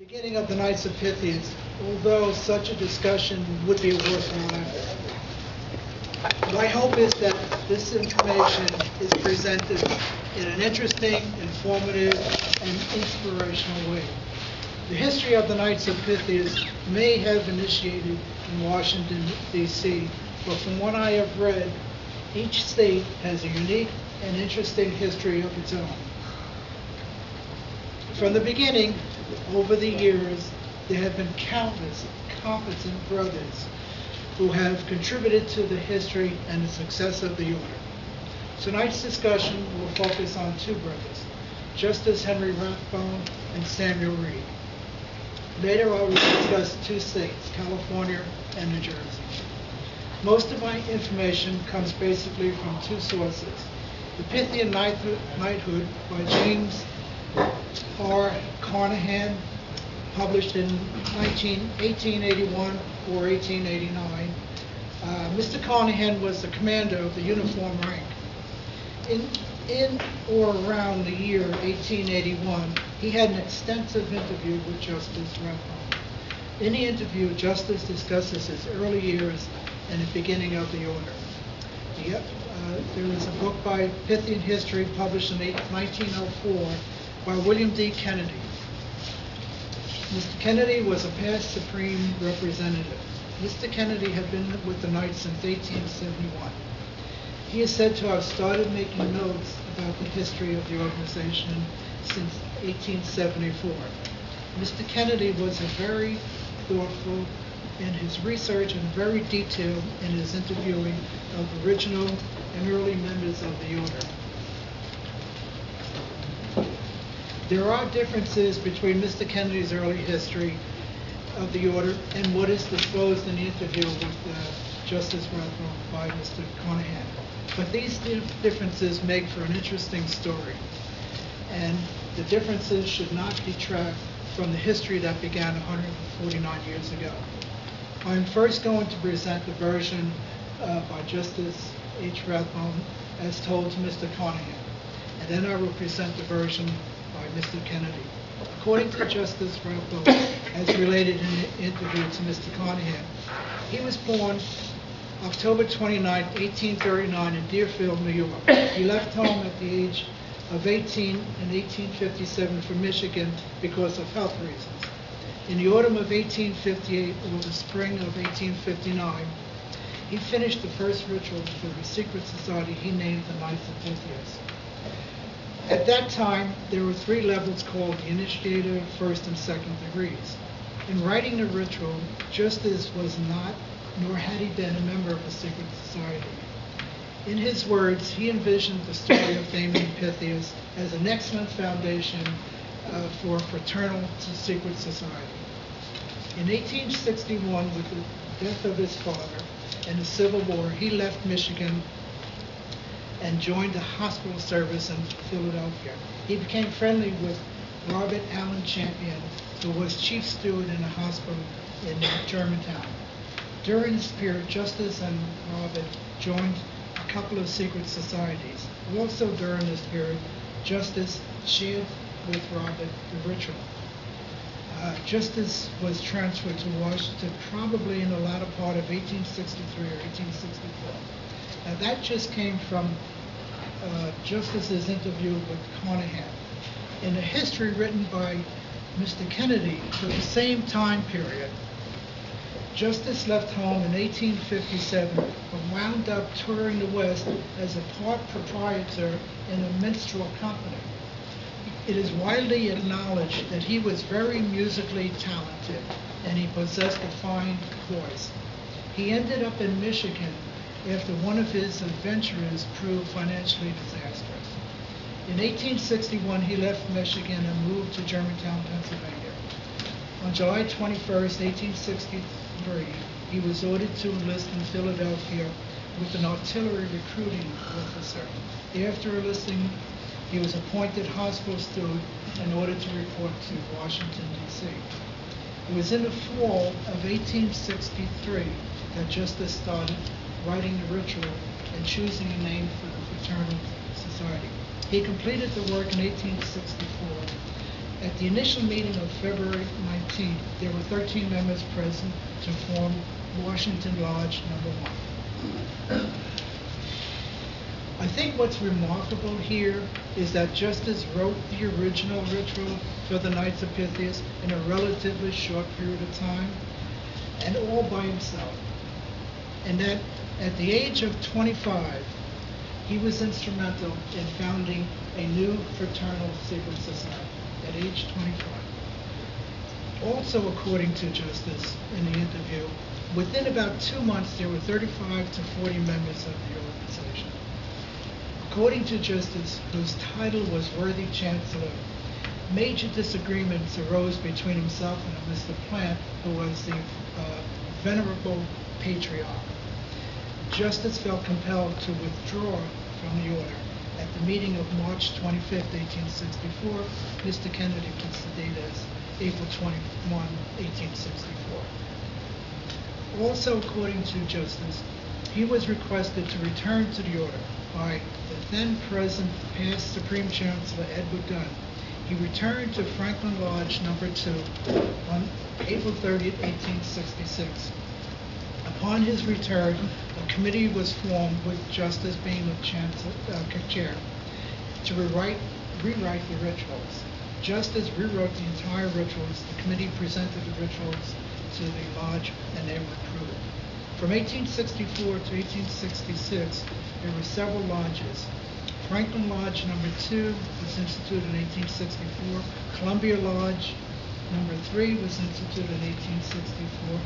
Beginning of the Knights of Pythian, although such a discussion would be a worthwhile effort. My hope is that this information is presented in an interesting, informative, and inspirational way. The history of the Knights of Pythian may have initiated in Washington, D.C., but from what I have read, each state has a unique and interesting history of its own. From the beginning, over the years, there have been countless competent brothers who have contributed to the history and the success of the order. Tonight's discussion will focus on two brothers, Justice Henry Rathbone and Samuel Reed. Later I will discuss two states, California and New Jersey. Most of my information comes basically from two sources. The Pythian Knighthood by James R. Carnahan, published in 1881 or 1889. Mr. Carnahan was the commander of the uniform rank. In or around the year 1881, he had an extensive interview with Justice Rathbone. In the interview, Justice discusses his early years and the beginning of the order. There is a book by Pythian History published in 1904 by William D. Kennedy. Mr. Kennedy was a past Supreme Representative. Mr. Kennedy had been with the Knights since 1871. He is said to have started making notes about the history of the organization since 1874. Mr. Kennedy was very thoughtful in his research and very detailed in his interviewing of original and early members of the order. There are differences between Mr. Kennedy's early history of the order and what is disclosed in the interview with Justice Rathbone by Mr. Carnahan. But these differences make for an interesting story, and the differences should not detract from the history that began 149 years ago. I'm first going to present the version by Justice H. Rathbone as told to Mr. Carnahan, and then I will present the version by Mr. Kennedy. According to Justice Rathbone, as related in the interview to Mr. Carnahan, he was born October 29, 1839 in Deerfield, New York. He left home at the age of 18 in 1857 for Michigan because of health reasons. In the autumn of 1858 or the spring of 1859, he finished the first ritual for the secret society he named the Knights of Pythian. At that time, there were three levels called the initiator, first, and second degrees. In writing the ritual, Justice was not, nor had he been, a member of a secret society. In his words, he envisioned the story of Damien Pythian as an excellent foundation for a fraternal secret society. In 1861, with the death of his father and the Civil War, he left Michigan and joined the hospital service in Philadelphia. He became friendly with Robert Allen Champion, who was chief steward in a hospital in Germantown. During this period, Justice and Robert joined a couple of secret societies. Also during this period, Justice shared with Robert the ritual. Justice was transferred to Washington probably in the latter part of 1863 or 1864. Now that just came from Justice's interview with Carnahan. In the history written by Mr. Kennedy for the same time period, Justice left home in 1857 and wound up touring the West as a part proprietor in a minstrel company. It is widely acknowledged that he was very musically talented and he possessed a fine voice. He ended up in Michigan after one of his adventures proved financially disastrous. In 1861, he left Michigan and moved to Germantown, Pennsylvania. On July 21, 1863, he was ordered to enlist in Philadelphia with an artillery recruiting officer. After enlisting, he was appointed hospital steward and ordered to report to Washington, D.C. It was in the fall of 1863 that Justice started writing the ritual and choosing a name for the fraternal society. He completed the work in 1864 At the initial meeting of February 19th, there were 13 members present to form Washington Lodge Number 1. I think what's remarkable here is that Justice wrote the original ritual for the Knights of Pythian in a relatively short period of time, and all by himself. And that at the age of 25, he was instrumental in founding a new fraternal secret society at age 25. Also, according to Justice in the interview, within about 2 months there were 35 to 40 members of the organization. According to Justice, whose title was Worthy Chancellor, major disagreements arose between himself and a Mr. Plant, who was the venerable patriarch. Justice felt compelled to withdraw from the order. At the meeting of March 25, 1864, Mr. Kennedy puts the date as April 21, 1864. Also, according to Justice, he was requested to return to the order by the then present past Supreme Chancellor Edward Dunn. He returned to Franklin Lodge Number 2 on April 30, 1866. Upon his return, a committee was formed with Justice being the chair to rewrite the rituals. Justice rewrote the entire rituals. The committee presented the rituals to the lodge, and they were approved. From 1864 to 1866, there were several lodges. Franklin Lodge Number 2 was instituted in 1864. Columbia Lodge Number 3 was instituted in 1864.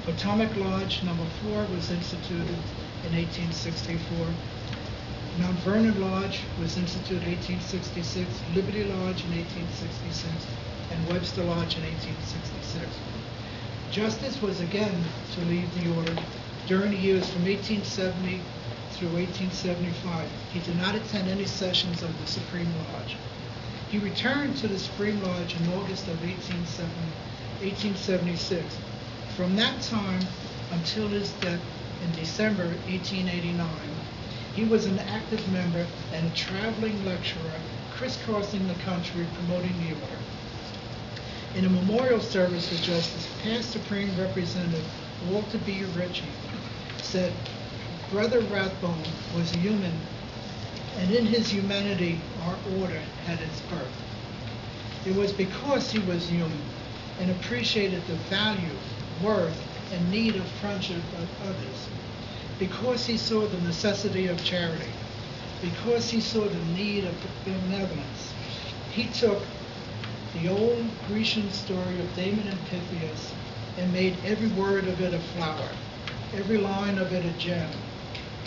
Potomac Lodge Number 4 was instituted in 1864. Mount Vernon Lodge was instituted in 1866. Liberty Lodge in 1866. And Webster Lodge in 1866. Justice was again to leave the order during the years from 1870 through 1875. He did not attend any sessions of the Supreme Lodge. He returned to the Supreme Lodge in August of 1876. From that time until his death in December 1889, he was an active member and a traveling lecturer, crisscrossing the country promoting the order. In a memorial service for Justice, past Supreme Representative Walter B. Ritchie said, "Brother Rathbone was human, and in his humanity our order had its birth. It was because he was human and appreciated the value, worth, and need of friendship of others, because he saw the necessity of charity, because he saw the need of benevolence. He took the old Grecian story of Damon and Pythias and made every word of it a flower, every line of it a gem,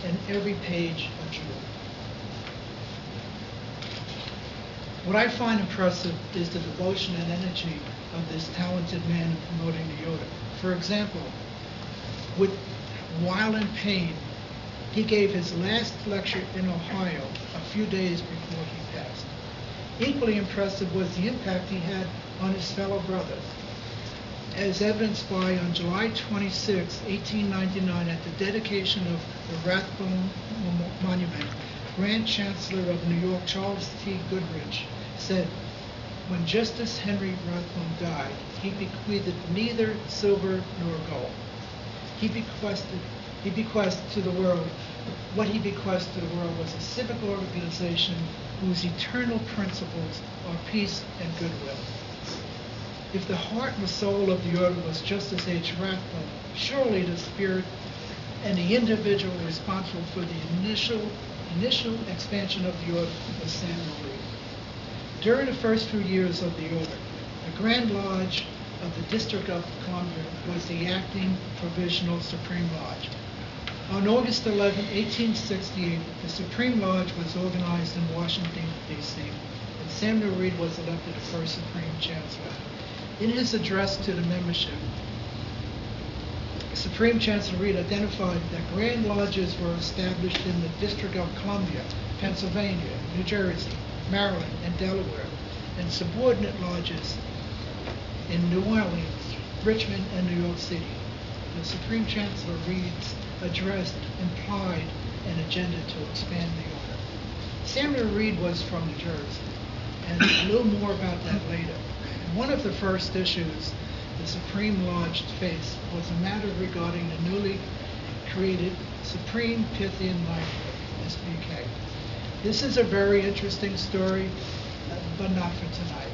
and every page a jewel." What I find impressive is the devotion and energy of this talented man in promoting the order. For example, while in pain, he gave his last lecture in Ohio a few days before he passed. Equally impressive was the impact he had on his fellow brothers, as evidenced by on July 26, 1899, at the dedication of the Rathbone Monument, Grand Chancellor of New York Charles T. Goodrich said, "When Justice Henry Rathbone died, he bequeathed neither silver nor gold. He bequested to the world, what he bequested to the world was a civic organization whose eternal principles are peace and goodwill." If the heart and soul of the order was Justice H. Rathbone, surely the spirit and the individual responsible for the initial expansion of the order was Samuel Reed. During the first few years of the order, the Grand Lodge of the District of Columbia was the acting provisional Supreme Lodge. On August 11, 1868, the Supreme Lodge was organized in Washington, D.C., and Samuel Reed was elected the first Supreme Chancellor. In his address to the membership, Supreme Chancellor Reed identified that Grand Lodges were established in the District of Columbia, Pennsylvania, New Jersey, Maryland, and Delaware, and subordinate lodges in New Orleans, Richmond, and New York City. The Supreme Chancellor Reed's address implied an agenda to expand the order. Samuel Reed was from New Jersey. and a little more about that later. One of the first issues the Supreme Lodge faced was a matter regarding the newly created Supreme Pythian Library, SPK. This is a very interesting story, but not for tonight.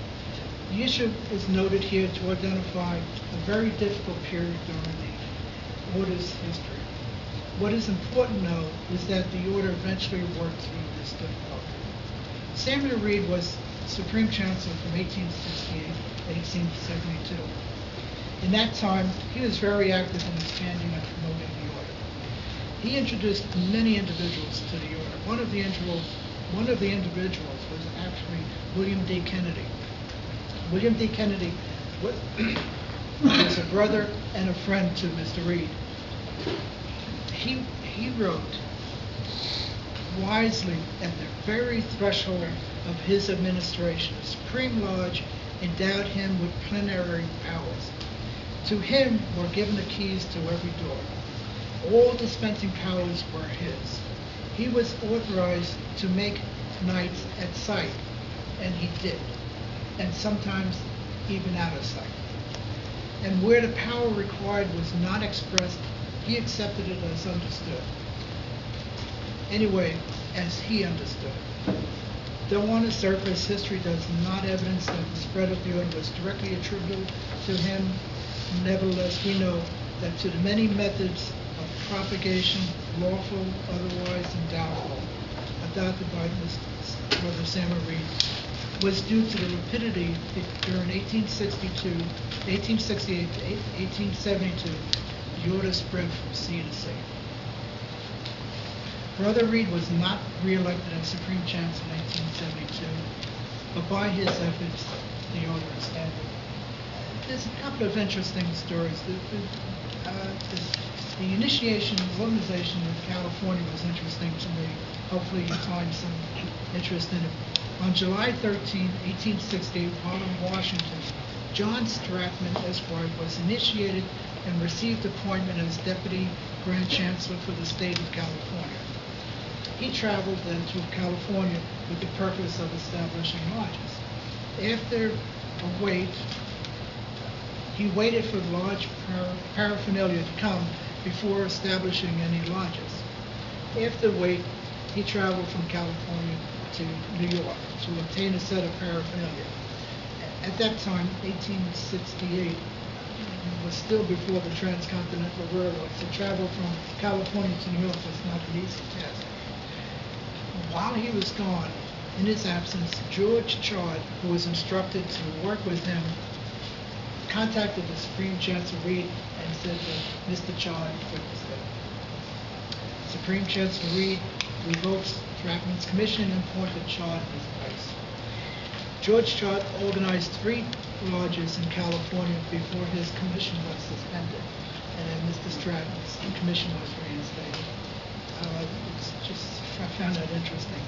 The issue is noted here to identify a very difficult period during the order's history. What is important, though, is that the order eventually worked through this difficulty. Samuel Reed was Supreme Chancellor from 1868 to 1872. In that time, he was very active in expanding and promoting the order. He introduced many individuals to the order. One of the individuals was actually William D. Kennedy. William D. Kennedy was a brother and a friend to Mr. Reed. He wrote wisely at the very threshold of his administration. The Supreme Lodge endowed him with plenary powers. To him were given the keys to every door. All dispensing powers were his. He was authorized to make knights at sight, and he did, and sometimes even out of sight. And where the power required was not expressed, he accepted it as understood. Anyway, as he understood. Though on the surface, history does not evidence that the spread of the order was directly attributable to him, nevertheless we know that to the many methods of propagation, lawful, otherwise, and doubtful, adopted by Brother Samuel Reed, was due to the rapidity during 1868 to 1872, the order spread from sea to sea. Brother Reed was not re-elected as Supreme Chancellor in 1872, but by his efforts, the order expanded. There's a couple of interesting stories. The initiation and organization of California was interesting to me. Hopefully you find some interest in it. On July 13, 1868, while in Washington, John Stratman, Esquire, was initiated and received appointment as Deputy Grand Chancellor for the state of California. He traveled then to California with the purpose of establishing lodges. After a wait, he waited for lodge paraphernalia to come before establishing any lodges. After the wait, he traveled from California to New York to obtain a set of paraphernalia. At that time, 1868, was still before the transcontinental railroad, so travel from California to New York was not an easy task. While he was gone, in his absence, George Chard, who was instructed to work with him, contacted the Supreme Chancellor Reed and said that Mr. Chard witnessed it. Supreme Chancellor Reed revoked Stratman's commission and appointed Chard in his place. George Chard organized 3 lodges in California before his commission was suspended, and then Mr. Stratman's commission was reinstated. I found that interesting.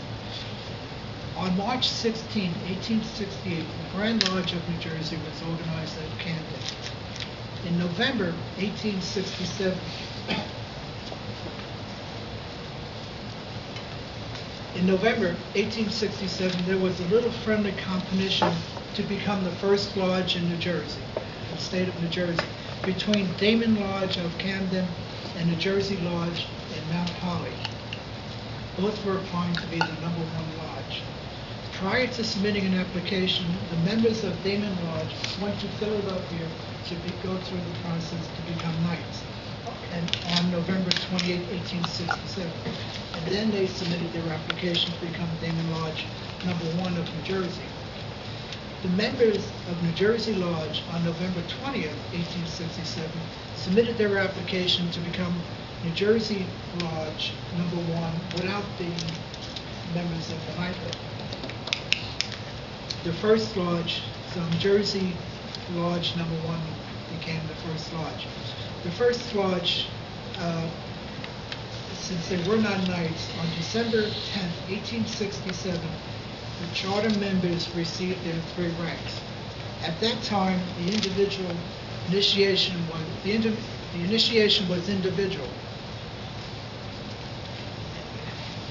On March 16, 1868, the Grand Lodge of New Jersey was organized at Camden. In November 1867, there was a little friendly competition to become the first lodge in New Jersey, the state of New Jersey, between Damon Lodge of Camden and the Jersey Lodge in Mount Holly. Both were applying to be the #1 lodge. Prior to submitting an application, the members of Damon Lodge went to Philadelphia to go through the process to become knights, and on November 28, 1867. And then they submitted their application to become Damon Lodge #1 of New Jersey. The members of New Jersey Lodge on November 20th, 1867, submitted their application to become New Jersey Lodge #1 without being members of the knighthood. The first lodge, so New Jersey Lodge #1 became the first lodge. The first lodge, since they were not knights, on December 10th, 1867, the charter members received their 3 ranks. At that time, the initiation was individual.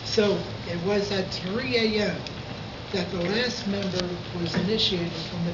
So it was at 3 a.m. that the last member was initiated from the